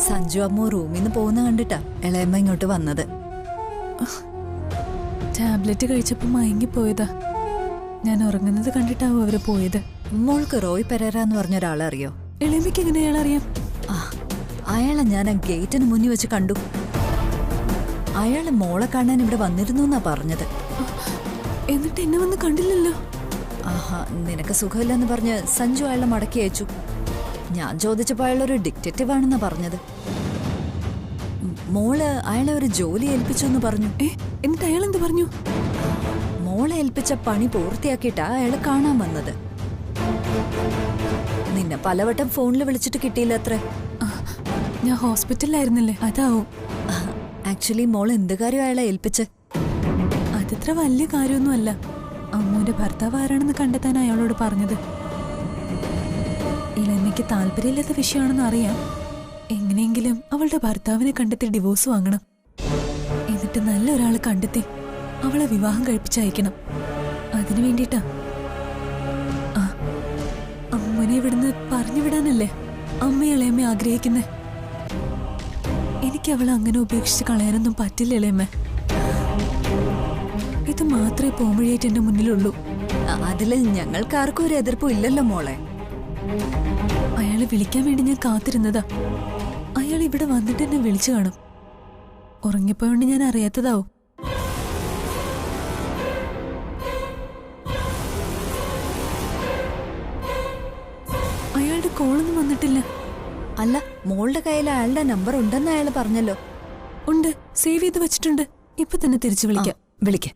സഞ്ജു അമ്മ റൂമിൽ നിന്ന് പോകുന്ന കണ്ടിട്ടാ ഇളയമ്മ ഇങ്ങോട്ട് വന്നത്. ടാബ്ലറ്റ് കഴിച്ചപ്പോ മയങ്ങിപ്പോയതാ. ഞാൻ ഉറങ്ങുന്നത് കണ്ടിട്ടാവും അവര് പോയത്. മോൾക്ക് റോയ് പെരേര എന്ന് പറഞ്ഞ ഒരാളെ അറിയോ? ഇളയമ്മയ്ക്ക് എങ്ങനെ അയാളറിയാം? അയാളെ ഞാൻ ആ ഗേറ്റിന് മുന്നിൽ വെച്ച് കണ്ടു. അയാള് മോളെ കാണാൻ ഇവിടെ വന്നിരുന്നു എന്നാ പറഞ്ഞത്. എന്നിട്ട് എന്നെ വന്ന് കണ്ടില്ലല്ലോ. ആഹാ, നിനക്ക് സുഖമില്ലെന്ന് പറഞ്ഞ് സഞ്ജു അയാളെ മടക്കി അയച്ചു. ഞാൻ ചോദിച്ചപ്പോൾ അയാളൊരു ഡിറ്റക്റ്റീവ് ആണെന്നാ പറഞ്ഞത്. മോള് അയാളെ ഒരു ജോലി ഏൽപ്പിച്ചു എന്ന് പറഞ്ഞു. എന്നിട്ട് അയാൾ എന്ത് പറഞ്ഞു? മോളെ ഏൽപ്പിച്ച പണി പൂർത്തിയാക്കിയിട്ടാ അയാള് കാണാൻ വന്നത്. നിന്നെ പലവട്ടം ഫോണിൽ വിളിച്ചിട്ട് കിട്ടിയില്ല അത്രേ. ഞാൻ ഹോസ്പിറ്റലിലായിരുന്നില്ലേ, അതാവും. ആക്ച്വലി മോൾ എന്ത് കാര്യം അയാളെ ഏൽപ്പിച്ച്? അതത്ര വലിയ കാര്യമൊന്നുമല്ല. അമ്മൂന്റെ ഭർത്താവ് ആരാണെന്ന് കണ്ടെത്താൻ അയാളോട് പറഞ്ഞത്. ഇളമ്മയ്ക്ക് താല്പര്യമില്ലാത്ത വിഷയമാണെന്ന് അറിയാം. എങ്ങനെയെങ്കിലും അവളുടെ ഭർത്താവിനെ കണ്ടെത്തി ഡിവോഴ്സ് വാങ്ങണം. എന്നിട്ട് നല്ല ഒരാൾ കണ്ടെത്തി അവളെ വിവാഹം കഴിപ്പിച്ചയക്കണം. അതിനു വേണ്ടിട്ടാ. അമ്മനെ ഇവിടുന്ന് പറഞ്ഞു വിടാനല്ലേ അമ്മ ഇളയമ്മ ആഗ്രഹിക്കുന്നേ. എനിക്ക് അവളെ അങ്ങനെ ഉപേക്ഷിച്ച് കളയാനൊന്നും പറ്റില്ല ഇളയമ്മ. ഇത് മാത്രമേ പോംവഴിയായിട്ട് എന്റെ മുന്നിലുള്ളൂ. അതില് ഞങ്ങൾക്കാർക്കും ഒരു എതിർപ്പും ഇല്ലല്ലോ മോളെ. അയാളെ വിളിക്കാൻ വേണ്ടി ഞാൻ കാത്തിരുന്നതാ. അയാൾ ഇവിടെ വന്നിട്ട് എന്നെ വിളിച്ചു കാണും. ഉറങ്ങിപ്പോയോണ്ട് ഞാൻ അറിയാത്തതാവും. അയാളുടെ കോളൊന്നും വന്നിട്ടില്ല. അല്ല, മോളുടെ കയ്യിൽ അയാളുടെ നമ്പർ ഉണ്ടെന്ന് അയാൾ പറഞ്ഞല്ലോ. ഉണ്ട്, സേവ് ചെയ്ത് വെച്ചിട്ടുണ്ട്. ഇപ്പൊ തന്നെ തിരിച്ചു വിളിക്കാം. വിളിക്കാം.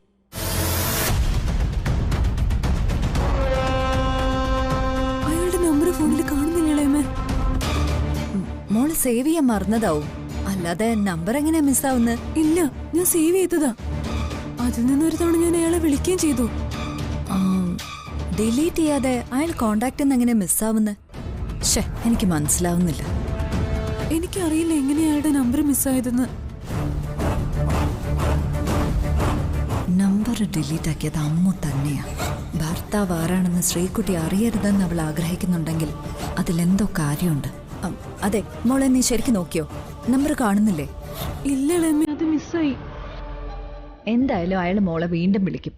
അയാളുടെ നമ്പർ ഫോണിൽ കാണുന്നില്ല ഇളയമ്മ. മോള് സേവ് ചെയ്യാൻ മറന്നതാവും. അല്ലാതെ നമ്പർ എങ്ങനെയാ മിസ്സാവുന്നത്? ഇല്ല, ഞാൻ സേവ് ചെയ്തതാ. അതിൽ നിന്നൊരു തവണ ഞാൻ അയാളെ വിളിക്കുകയും ചെയ്തു. ഡിലീറ്റ് ചെയ്യാതെ അയാൾ കോണ്ടാക്ട് എങ്ങനെ മിസ്സാവുന്നത്? എനിക്ക് മനസ്സിലാവുന്നില്ല. എനിക്കറിയില്ല എങ്ങനെ അയാളുടെ നമ്പർ മിസ്സായതെന്ന്. നമ്പർ ഡിലീറ്റ് ആക്കിയത് അമ്മു തന്നെയാ. ഭർത്താവ് ആരാണെന്ന് ശ്രീകുട്ടി അറിയരുതെന്ന് അവൾ ആഗ്രഹിക്കുന്നുണ്ടെങ്കിൽ അതിലെന്തോ കാര്യമുണ്ട്. അതെ മോളെ, നീ ശരിക്കും നോക്കിയോ? നമ്പർ കാണുന്നില്ലേ? ഇല്ല ഇളയമ്മ, അത് മിസ്സായി. എന്തായാലും അയാൾ മോളെ വീണ്ടും വിളിക്കും.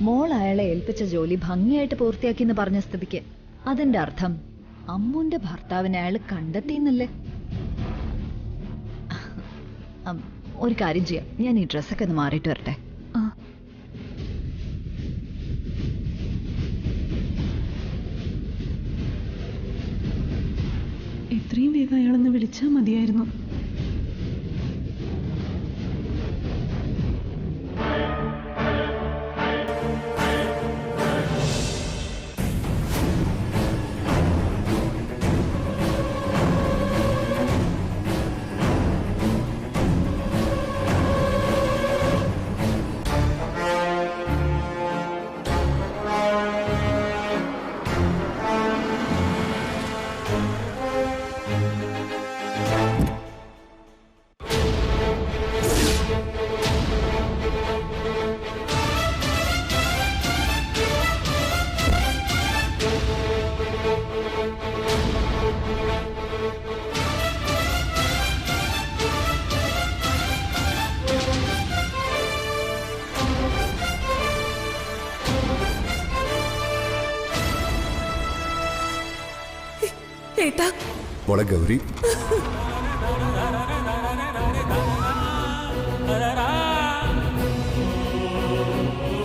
മോൾ അയാളെ ഏൽപ്പിച്ച ജോലി ഭംഗിയായിട്ട് പൂർത്തിയാക്കിന്ന് പറഞ്ഞ സ്ഥിതിക്ക് അതിന്റെ അർത്ഥം അമ്മുന്റെ ഭർത്താവിനെ അയാൾ കണ്ടെത്തിയെന്നല്ലേ? ഒരു കാര്യം ചെയ്യാം, ഞാൻ ഈ ഡ്രസ്സൊക്കെ ഒന്ന് മാറിയിട്ട് വരട്ടെ. എത്രയും വേഗം അയാളൊന്ന് വിളിച്ചാൽ മതിയായിരുന്നു. മോളെ ഗൗരി,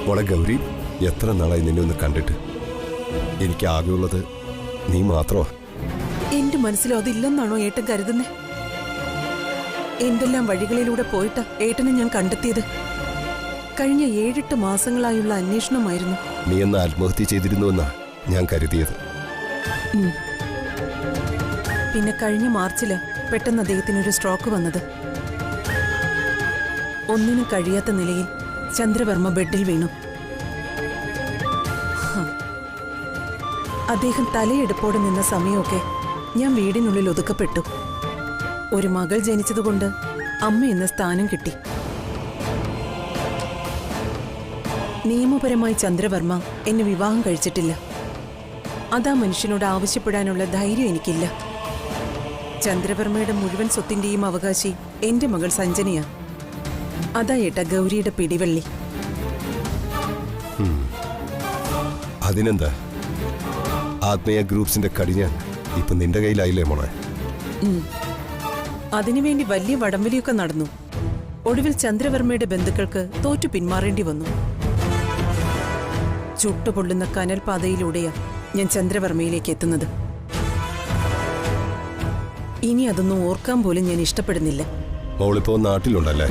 മോളെ ഗൗരി, എത്ര നാളായി നിന്നെ ഒന്ന് കണ്ടിട്ട്. എനിക്ക് ആകെയുള്ളത് നീ മാത്രമാ. എന്റെ മനസ്സിലും അതില്ലെന്നാണോ ഏട്ടൻ കരുതുന്നേ? എന്തെല്ലാം വഴികളിലൂടെ പോയിട്ടാ ഏട്ടനെ ഞാൻ കണ്ടെത്തിയത്. കഴിഞ്ഞ 7-8 മാസങ്ങളായുള്ള അന്വേഷണമായിരുന്നു. നീ എന്ന് ആത്മഹത്യ ചെയ്തിരുന്നുവെന്നാ ഞാൻ കരുതിയത്. പിന്നെ കഴിഞ്ഞ മാർച്ചില് പെട്ടെന്ന് അദ്ദേഹത്തിനൊരു സ്ട്രോക്ക് വന്നത്. ഒന്നിനും കഴിയാത്ത നിലയിൽ ചന്ദ്രവർമ്മ ബെഡിൽ വീണു. അദ്ദേഹം തലയെടുപ്പോടെ നിന്ന സമയമൊക്കെ ഞാൻ വീടിനുള്ളിൽ ഒതുക്കപ്പെട്ടു. ഒരു മകൾ ജനിച്ചതുകൊണ്ട് അമ്മ എന്ന സ്ഥാനം കിട്ടി. നിയമപരമായി ചന്ദ്രവർമ്മ എന്നെ വിവാഹം കഴിച്ചിട്ടില്ല. അതാ മനുഷ്യനോട് ആവശ്യപ്പെടാനുള്ള ധൈര്യം എനിക്കില്ല. ചന്ദ്രവർമ്മയുടെ മുഴുവൻ സ്വത്തിന്റെയും അവകാശി എന്റെ മകൾ സഞ്ജനയാ. അതാ ഏട്ടാ ഗൗരിയുടെ പിടിവള്ളി. അതിനെന്താ, ആത്മീയ ഗ്രൂപ്പ്സിന്റെ കടിഞ്ഞാൻ ഇപ്പൊ നിന്റെ കയ്യിലായില്ലേ മോളെ? അതിനുവേണ്ടി വലിയ വടംവലിയൊക്കെ നടന്നു. ഒടുവിൽ ചന്ദ്രവർമ്മയുടെ ബന്ധുക്കൾക്ക് തോറ്റു പിന്മാറേണ്ടി വന്നു. ചുട്ടുപൊള്ളുന്ന കനൽ പാതയിലൂടെയാ ഞാൻ ചന്ദ്രവർമ്മയിലേക്ക് എത്തുന്നത്. ഇനി അതൊന്നും ഓർക്കാൻ പോലും ഞാൻ ഇഷ്ടപ്പെടുന്നില്ല. മോളിപ്പോ നാട്ടിലുണ്ടല്ലേ?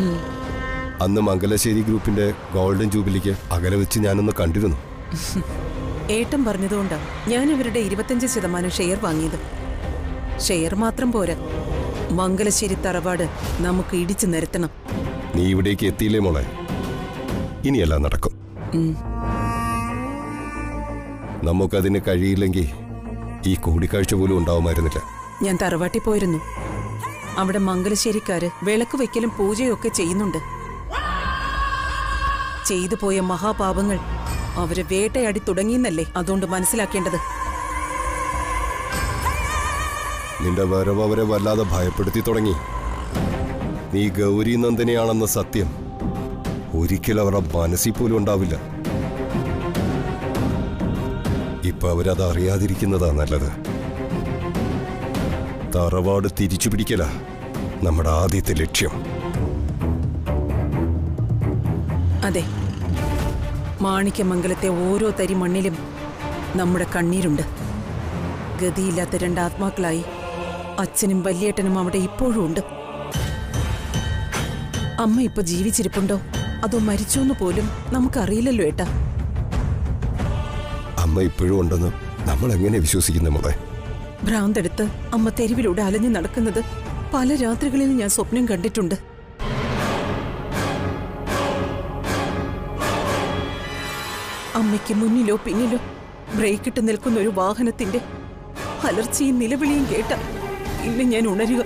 അന്ന് മംഗലശ്ശേരി ഗ്രൂപ്പിന്റെ ഗോൾഡൻ ജൂബിലിക്ക് അകലെ വെച്ച് ഞാനൊന്ന് കണ്ടിരുന്നു. ഏട്ടൻ പറഞ്ഞതുകൊണ്ടാ ഞാൻ ഇവരുടെ 25% ഷെയർ വാങ്ങിയത്. ഷെയർ മാത്രം പോരാ, മംഗലശ്ശേരി തറവാട് നമുക്ക് ഇടിച്ചു നിരത്തണം. നീ ഇവിടേക്ക് എത്തിയില്ലേ മോളെ? ഇനിയെല്ലാം നടക്കും. നമുക്കതിന് കഴിയില്ലെങ്കിൽ ഈ കൂടിക്കാഴ്ച പോലും ഉണ്ടാവുമായിരുന്നില്ല. ഞാൻ തറവാട്ടിൽ പോയിരുന്നു. അവിടെ മംഗലശ്ശേരിക്കാര് വിളക്ക് വെക്കലും പൂജയും ഒക്കെ ചെയ്യുന്നുണ്ട്. ചെയ്തു പോയ മഹാപാപങ്ങൾ അവരെ വേട്ടയാടി തുടങ്ങിയെന്നല്ലേ അതുകൊണ്ട് മനസ്സിലാക്കേണ്ടത്. നിന്റെ വരവ് അവരെ വല്ലാതെ ഭയപ്പെടുത്തി തുടങ്ങി. നീ ഗൗരി നന്ദനെയാണെന്ന സത്യം ഒരിക്കലും അവരുടെ മനസ്സിൽ പോലും ഉണ്ടാവില്ല. ഇപ്പൊ അവരത് അറിയാതിരിക്കുന്നതാ നല്ലത്. തറവാട് തിരിച്ചു പിടിക്കല നമ്മുടെ ആദ്യത്തെ ലക്ഷ്യം. അതെ, മാണിക്യമംഗലത്തെ ഓരോ തരി മണ്ണിലും നമ്മുടെ കണ്ണീരുണ്ട്. ഗതിയില്ലാത്ത 2 ആത്മാക്കളായി അച്ഛനും വല്യേട്ടനും അവിടെ ഇപ്പോഴും ഉണ്ട്. അമ്മ ഇപ്പൊ ജീവിച്ചിരിപ്പുണ്ടോ അതോ മരിച്ചോന്ന് പോലും നമുക്കറിയില്ലല്ലോ ഏട്ടാ. അമ്മ ഇപ്പോഴും ഉണ്ടെന്ന് നമ്മൾ എങ്ങനെ വിശ്വസിക്കുന്ന മോളെ? ഭ്രാന്തെടുത്ത് അമ്മ തെരുവിലൂടെ അലഞ്ഞു നടക്കുന്നത് പല രാത്രികളിലും ഞാൻ സ്വപ്നം കണ്ടിട്ടുണ്ട്. അമ്മയ്ക്ക് മുന്നിലോ പിന്നിലോ ബ്രേക്കിട്ട് നിൽക്കുന്ന ഒരു വാഹനത്തിന്റെ അലർച്ചയും നിലവിളിയും കേട്ട ഇന്ന് ഞാൻ ഉണരുക.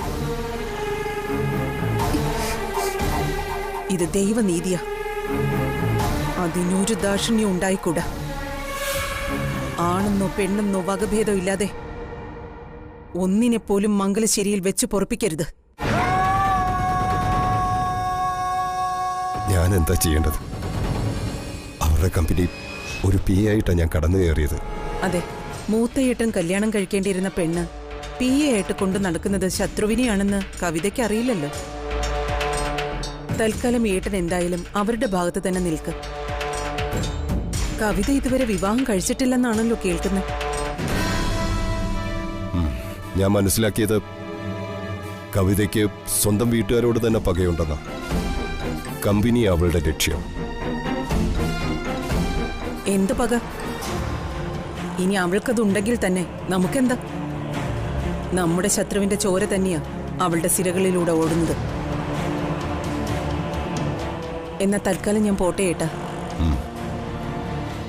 ഇത് ദൈവനീതിയാ. അതിനൊരു ദാക്ഷിണ്യം ഉണ്ടായിക്കൂടാ. ആണെന്നോ പെണ്ണെന്നോ വകഭേദം ഇല്ലാതെ ഒന്നിനെപ്പോലും മംഗലശ്ശേരിയിൽ വെച്ച് പൊറപ്പിക്കരുത്. ഞാൻ എന്താ ചെയ്യേണ്ടത്? അവരുടെ കമ്പനി ഒരു പി ആയിട്ടാണ് ഞാൻ കടന്നു കയറിയത്. അതെ, മൂത്തയേട്ടൻ കല്യാണം കഴിക്കേണ്ടിയിരുന്ന പെണ്ണ് പി എ ആയിട്ട് കൊണ്ടു നടക്കുന്നത് ശത്രുവിനെയാണെന്ന് കവിതയ്ക്ക് അറിയില്ലല്ലോ. തൽക്കാലം ഏട്ടൻ എന്തായാലും അവരുടെ ഭാഗത്ത് തന്നെ നിൽക്ക്. കവിത ഇതുവരെ വിവാഹം കഴിച്ചിട്ടില്ലെന്നാണല്ലോ കേൾക്കുന്നത്. ഞാൻ മനസ്സിലാക്കിയത് കവിതയ്ക്ക് സ്വന്തം വീട്ടുകാരോട് തന്നെ പകയുണ്ടെന്ന. കമ്പനി അവളുടെ ലക്ഷ്യം. എന്ത് പക? ഇനി അവൾക്കതുണ്ടെങ്കിൽ തന്നെ നമുക്കെന്താ? നമ്മുടെ ശത്രുവിന്റെ ചോര തന്നെയാ അവളുടെ സിരകളിലൂടെ ഓടുന്നത്. എന്നാ തൽക്കാലം ഞാൻ പോട്ടെ ഏട്ടാ.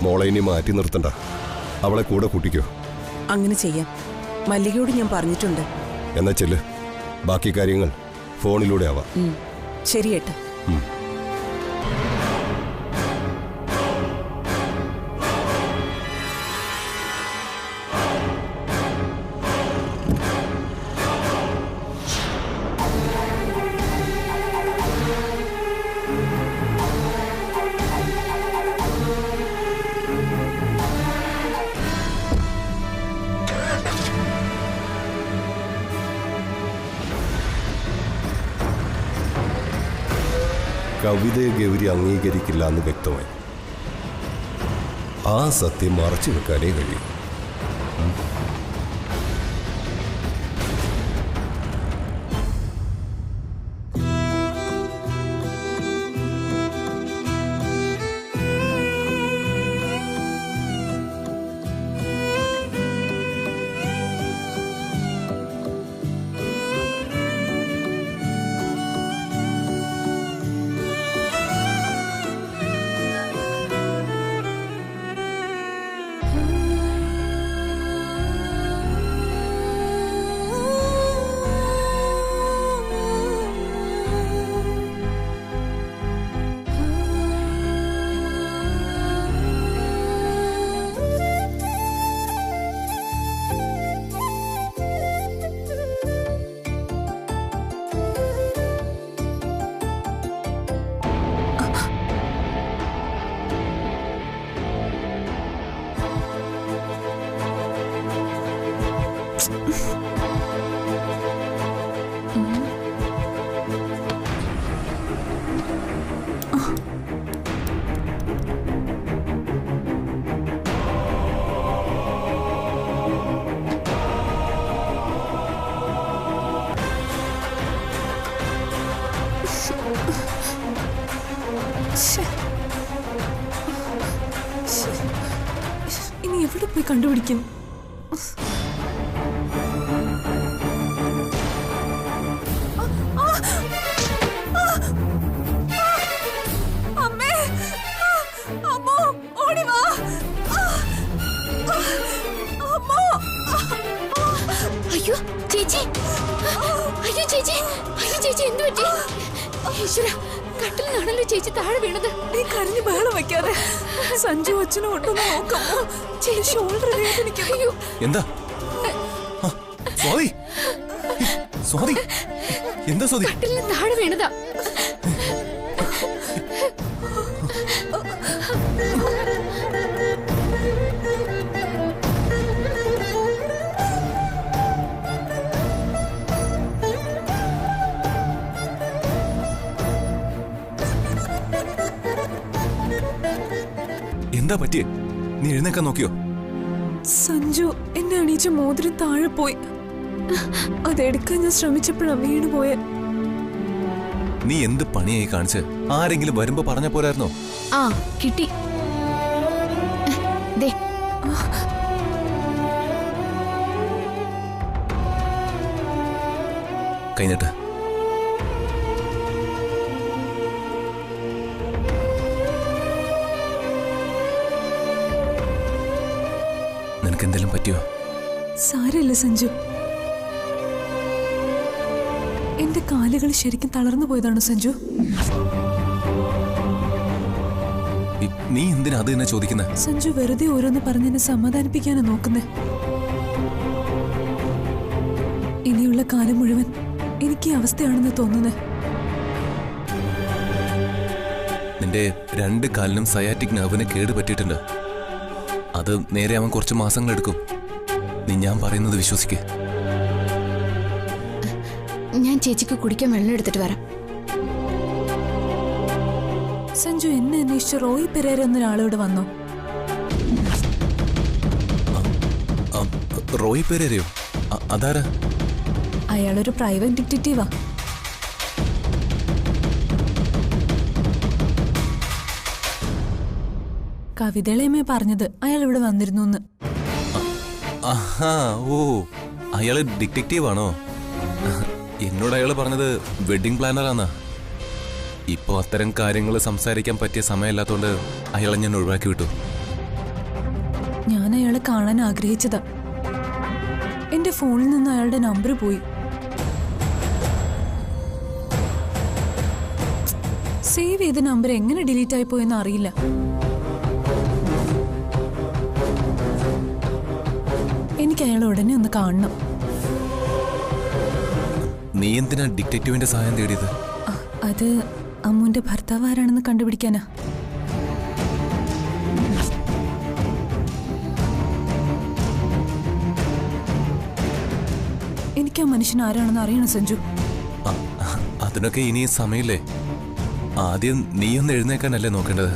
മോളെ ഇനി മാറ്റി നിർത്തണ്ട, അവളെ കൂടെ കൂട്ടിക്കോ. അങ്ങനെ ചെയ്യാം. മല്ലികയോട് ഞാൻ പറഞ്ഞിട്ടുണ്ട്. എന്നാ ചെല്ല്, ബാക്കി കാര്യങ്ങൾ ഫോണിലൂടെ ആവാം. ശരി ഏട്ടാ. കവിതയെ ഗൗരി അംഗീകരിക്കില്ല എന്ന് വ്യക്തമായി. ആ സത്യം മറച്ചു വെക്കാനേ കഴിയും. ഇനി എവിടെ പോയി കണ്ടുപിടിക്കും? അയ്യോ ചേച്ചി, അയ്യോ ചേച്ചി, അയ്യോ ചേച്ചി എന്ത് പറ്റി? ഈശ്വര, കട്ടിൽ നിന്നാണല്ലോ ചേച്ചി താഴെ വീണത്. നീ കരഞ്ഞു ബഹളം വെക്കാതെ സഞ്ജു അച്ഛനും ഉണ്ടെന്ന് നോക്കാമോ? ചേച്ചി ഷോൾഡർ വേദനിക്കുന്നു. അയ്യോ എന്താ സ്വാതി? സ്വാതി എന്താ സ്വാതി? കട്ടിൽ നിന്ന് താഴെ വീണതാ. എന്താ പറ്റിയേ? നീ എഴുന്നേക്കാൻ നോക്കിയോ? സഞ്ജു എന്നെ അണീച്ച മോതിരം താഴെ പോയി. അതെടുക്കാൻ ഞാൻ ശ്രമിച്ചപ്പോഴാണ് വീണ് പോയെ. നീ എന്ത് പണിയായി കാണിച്ച്? ആരെങ്കിലും വരുമ്പോ പറഞ്ഞ പോരായിരുന്നോ? ആ കിട്ടി. ദേ കഴിഞ്ഞിട്ട് നിനക്കെന്തെങ്കിലും പറ്റിയോ? സാരമില്ല സഞ്ജു, എന്റെ കാലുകൾ ശരിക്കും തളർന്നു പോയതാണോ സഞ്ജു? നീ എന്തിനാ അത് തന്നെ ചോദിക്കുന്നത്? സഞ്ജു വെറുതെ ഓരോന്ന് പറഞ്ഞെന്നെ സമാധാനിപ്പിക്കാനാ നോക്കുന്നേ. ഇനിയുള്ള കാലം മുഴുവൻ എനിക്ക് ഈ അവസ്ഥയാണെന്ന് തോന്നുന്നേ. നിന്റെ രണ്ട് കാലിനും സയാറ്റിക് നെർവിന് കേട് പറ്റിയിട്ടുണ്ട്. അത് നേരെ അവൻ കുറച്ച് മാസങ്ങളെടുക്കും. നീ ഞാൻ പറയുന്നത് വിശ്വസിക്കേ. ഞാൻ ചേച്ചിക്ക് കുടിക്കാൻ വെള്ളം എടുത്തിട്ട് വരാം. സഞ്ജു, എന്നെ അന്വേഷിച്ച് റോയി പെരേര എന്നൊരാളോട് വന്നോ? റോയി പെരേരയോ? അതാരാ? അയാളൊരു പ്രൈവറ്റ് ഡിറ്റക്റ്റീവാ. കവിതളേമേ പറഞ്ഞത് അയാൾ ഇവിടെ വന്നിരുന്നു. ഓ, അയാള് ഡിറ്റക്റ്റീവ് ആണോ? എന്നോട് അയാള് പറഞ്ഞത് വെഡിങ് പ്ലാനറാന്നാ. ഇപ്പൊ അത്തരം കാര്യങ്ങൾ സംസാരിക്കാൻ പറ്റിയ സമയമല്ലാത്തോണ്ട് അയാളെ ഞാൻ ഒഴിവാക്കി വിട്ടു. ഞാൻ അയാളെ കാണാൻ ആഗ്രഹിച്ചതാ. എന്റെ ഫോണിൽ നിന്ന് അയാളുടെ നമ്പർ പോയി. സേവ് ചെയ്ത നമ്പർ എങ്ങനെ ഡിലീറ്റ് ആയി പോയെന്ന് അറിയില്ല. എനിക്ക് അയാളെ ഉടനെ ഒന്ന് കാണണം. നീ എന്തിനാ ഡിറ്റക്റ്റീവിന്റെ സഹായം തേടിയത്? അത് അമ്മുന്റെ ഭർത്താവ് ആരാണെന്ന് കണ്ടുപിടിക്കാനാ. എനിക്ക് ആ മനുഷ്യൻ ആരാണെന്ന് അറിയണം സഞ്ജു. അതിനൊക്കെ ഇനി സമയമില്ലേ? ആദ്യം നീയൊന്ന് എഴുന്നേക്കാനല്ലേ നോക്കേണ്ടത്?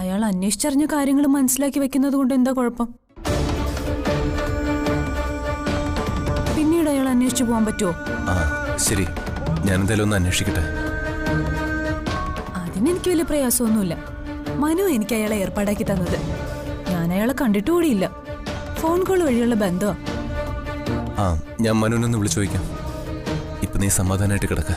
അയാൾ അന്വേഷിച്ചറിഞ്ഞ കാര്യങ്ങൾ മനസ്സിലാക്കി വെക്കുന്നത് കൊണ്ട് എന്താ കുഴപ്പം? പിന്നീട് അയാൾ അന്വേഷിച്ചു പോകാൻ പറ്റുമോ? ശരി, ഞാൻ എന്തായാലും ഒന്ന് അന്വേഷിക്കട്ടെ. അതിനെനിക്ക് വലിയ പ്രയാസമൊന്നുമില്ല. മനു എനിക്ക് അയാളെ ഏർപ്പാടാക്കി തന്നത്. ഞാൻ അയാളെ കണ്ടിട്ടുകൂടിയില്ല. ഫോൺ കോൾ വഴിയുള്ള ബന്ധമാ. ഞാൻ മനുവിനൊന്ന് വിളിച്ചു ചോദിക്കാം. ഇപ്പൊ നീ സമാധാനമായിട്ട് കിടക്ക.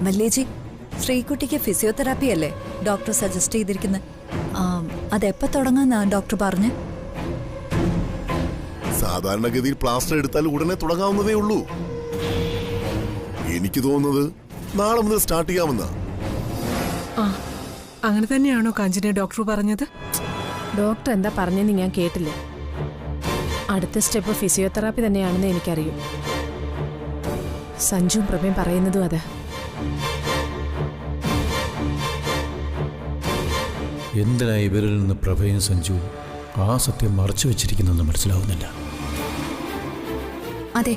വല്യേച്ചി, ശ്രീകുട്ടിക്ക് ഫിസിയോതെറാപ്പി അല്ലേ ഡോക്ടർ സജസ്റ്റ് ചെയ്തിരിക്കുന്നത്? അതെപ്പോ തുടങ്ങാന്നാ ഡോക്ടർ പറഞ്ഞു? സാധാരണഗതിയിൽ പ്ലാസ്റ്റർ എടുത്താൽ ഉടനെ തുടങ്ങാവുന്നതേ ഉള്ളൂ. എനിക്ക് തോന്നുന്നത് നാളെ മുതൽ സ്റ്റാർട്ട് ചെയ്യാമെന്നാ. അങ്ങനെ തന്നെയാണോ കാഞ്ചന ഡോക്ടർ പറഞ്ഞത്? ഡോക്ടർ എന്താ പറഞ്ഞെന്ന് ഞാൻ കേട്ടില്ല. അടുത്ത സ്റ്റെപ്പ് ഫിസിയോതെറാപ്പി തന്നെയാണെന്ന് എനിക്കറിയും. സഞ്ജുവും പ്രഭയും പറയുന്നതും അതാ. എന്തിനാ ഇവരിൽ നിന്ന് പ്രഭയും സഞ്ജുവും ആ സത്യം മറച്ചു വെച്ചിരിക്കുന്നെന്ന് മനസ്സിലാവുന്നില്ല. അതെ,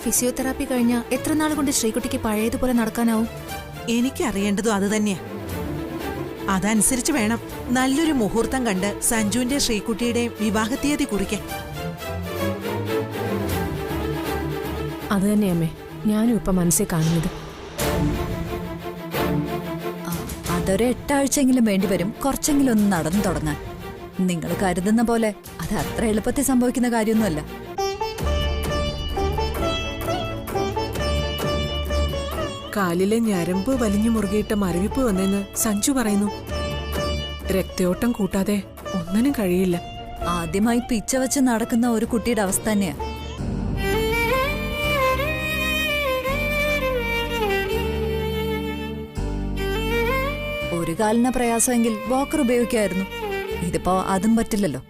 ഫിസിയോതെറാപ്പി കഴിഞ്ഞ എത്ര നാൾ കൊണ്ട് ശ്രീകുട്ടിക്ക് പഴയതുപോലെ നടക്കാനാവും? എനിക്കറിയേണ്ടതും അത് തന്നെയാ. അതനുസരിച്ച് വേണം നല്ലൊരു മുഹൂർത്തം കണ്ട് സഞ്ജുവിന്റെ ശ്രീകുട്ടിയുടെ വിവാഹ തീയതി കുറിക്കാൻ. അത് തന്നെയമ്മേ ഞാനും ഇപ്പൊ മനസ്സിൽ കാണുന്നത്. അതൊരു 8 ആഴ്ചയെങ്കിലും വേണ്ടിവരും കുറച്ചെങ്കിലും ഒന്ന് നടന്നു തുടങ്ങാൻ. നിങ്ങൾ കരുതുന്ന പോലെ അത് അത്ര എളുപ്പത്തിൽ സംഭവിക്കുന്ന കാര്യമൊന്നുമല്ല. കാലിലെ ഞരമ്പ് വലിഞ്ഞു മുറുകിയിട്ട മരവിപ്പ് വന്നെന്ന് സഞ്ജു പറയുന്നു. രക്തയോട്ടം കൂട്ടാതെ ഒന്നിനും കഴിയില്ല. ആദ്യമായി പിച്ച വെച്ച് നടക്കുന്ന ഒരു കുട്ടിയുടെ അവസ്ഥ തന്നെയാ. ഒരു കാലിന് പ്രയാസമെങ്കിൽ വാക്കർ ഉപയോഗിക്കായിരുന്നു. ഇതിപ്പോ അതും പറ്റില്ലല്ലോ.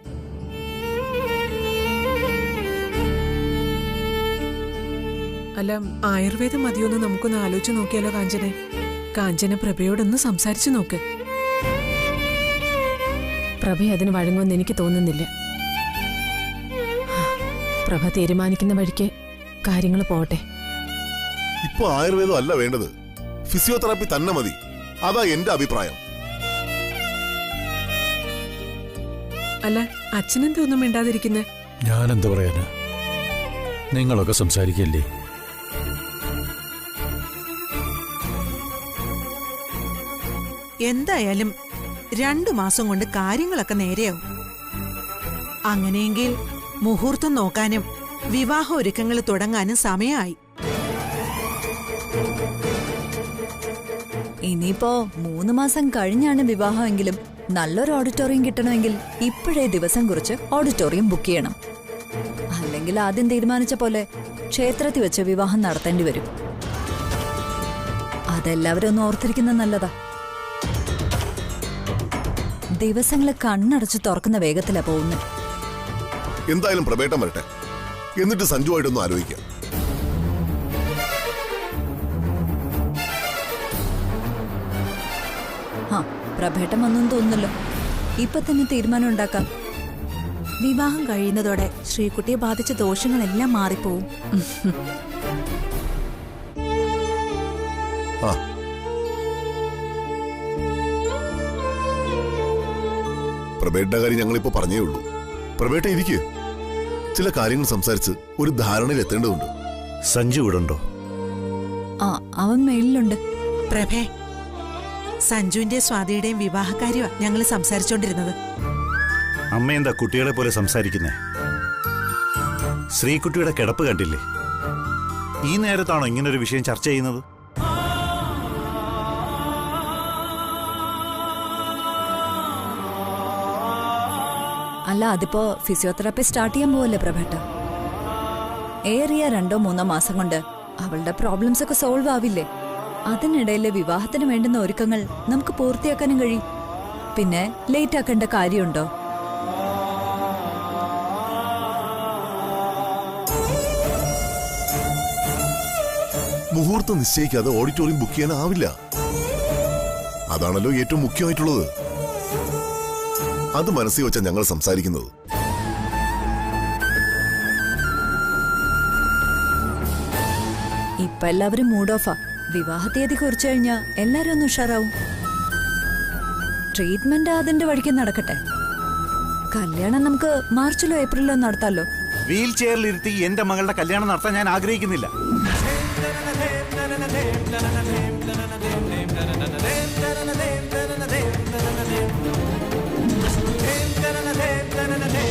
അല്ല, ആയുർവേദം മതിയൊന്ന് നമുക്കൊന്ന് ആലോചിച്ച് നോക്കിയാലോ കാഞ്ചനെ? കാഞ്ചന പ്രഭയോടൊന്ന് സംസാരിച്ചു നോക്ക്. പ്രഭ അതിന് വഴങ്ങുമെന്ന് എനിക്ക് തോന്നുന്നില്ല. പ്രഭ തീരുമാനിക്കുന്ന വഴിക്ക് കാര്യങ്ങൾ പോട്ടെ. ഇപ്പൊ ആയുർവേദം അല്ല വേണ്ടത്, ഫിസിയോതെറാപ്പി തന്നെ മതി. അതാ എന്റെ അഭിപ്രായം. അല്ല, അച്ഛനെന്താ ഒന്നും മിണ്ടാതിരിക്കുന്നേ? ഞാനെന്താ പറയാനാ, നിങ്ങളൊക്കെ സംസാരിക്കല്ലേ. എന്തായാലും 2 മാസം കൊണ്ട് കാര്യങ്ങളൊക്കെ നേരെയാവും. അങ്ങനെയെങ്കിൽ മുഹൂർത്തം നോക്കാനും വിവാഹ ഒരുക്കങ്ങൾ തുടങ്ങാനും സമയമായി. ഇനിയിപ്പോ 3 മാസം കഴിഞ്ഞാണ് വിവാഹമെങ്കിലും നല്ലൊരു ഓഡിറ്റോറിയം കിട്ടണമെങ്കിൽ ഇപ്പോഴേ ദിവസം കുറിച്ച് ഓഡിറ്റോറിയം ബുക്ക് ചെയ്യണം. അല്ലെങ്കിൽ ആദ്യം തീരുമാനിച്ച പോലെ ക്ഷേത്രത്തിൽ വെച്ച് വിവാഹം നടത്തേണ്ടി വരും. അതെല്ലാവരും ഒന്ന് ഓർത്തിരിക്കുന്നത് നല്ലതാ. ദിവസങ്ങള് കണ്ണടച്ച് തുറക്കുന്ന വേഗത്തിലാ പോകുന്നത്. എന്തായാലും പ്രഭേട്ടം വരട്ടെ, എന്നിട്ട് സഞ്ജുവായിട്ടൊന്നും ആലോചിക്കാം. പ്രഭേട്ടം വന്നൊന്നും തോന്നുന്നല്ലോ. ഇപ്പൊ തന്നെ തീരുമാനം ഉണ്ടാക്കാം. വിവാഹം കഴിയുന്നതോടെ ശ്രീകുട്ടിയെ ബാധിച്ച ദോഷങ്ങളെല്ലാം മാറിപ്പോവും. പ്രഭേട്ട കാര്യം ഞങ്ങളിപ്പോ പറഞ്ഞേ ഉള്ളൂ. പ്രഭേട്ട ഇരിക്ക്, ചില കാര്യങ്ങൾ സംസാരിച്ച് ഒരു ധാരണയിൽ എത്തേണ്ടതുണ്ട്. സഞ്ജു ഇവിടെ ഉണ്ടോ? അവൻ മെയിലുണ്ട്. പ്രഭേ, സഞ്ജുവിന്റെ സ്വാതിയുടെയും വിവാഹകാര്യമാ ഞങ്ങൾ സംസാരിച്ചോണ്ടിരുന്നത്. അമ്മ എന്താ കുട്ടികളെ പോലെ സംസാരിക്കുന്നേ? ശ്രീകുട്ടിയുടെ കിടപ്പ് കണ്ടില്ലേ? ഈ നേരത്താണോ ഇങ്ങനൊരു വിഷയം ചർച്ച ചെയ്യുന്നത്? അല്ല, അതിപ്പോ ഫിസിയോതെറാപ്പി സ്റ്റാർട്ട് ചെയ്യാൻ പോവല്ലേ പ്രഭേട്ട? ഏറിയ 2-3 മാസം കൊണ്ട് അവളുടെ പ്രോബ്ലംസ് ഒക്കെ സോൾവ് ആവില്ലേ? അതിനിടയിലെ വിവാഹത്തിന് വേണ്ടുന്ന ഒരുക്കങ്ങൾ നമുക്ക് പൂർത്തിയാക്കാനും കഴിയും. പിന്നെ ലേറ്റ് ആക്കേണ്ട കാര്യമുണ്ടോ? മുഹൂർത്തം നിശ്ചയിക്കാതെ ഓഡിറ്റോറിയം ബുക്ക് ചെയ്യാനാവില്ല. അതാണല്ലോ ഏറ്റവും മുഖ്യമായിട്ടുള്ളത്. അത് മനസ്സിൽ വെച്ചാ ഞങ്ങൾ സംസാരിക്കുന്നത്. ഇപ്പൊ എല്ലാവരും മൂഡ് ഓഫാ. വിവാഹ തീയതി കുറിച്ചു കഴിഞ്ഞാ എല്ലാരും ഒന്ന് ഉഷാറാവും. ട്രീറ്റ്മെന്റ് അതിന്റെ വഴിക്ക് നടക്കട്ടെ. കല്യാണം നമുക്ക് മാർച്ചിലോ ഏപ്രിലോ നടത്താലോ. വീൽ ചെയറിലിരുത്തി എന്റെ മകളുടെ കല്യാണം നടത്താൻ ഞാൻ ആഗ്രഹിക്കുന്നില്ല.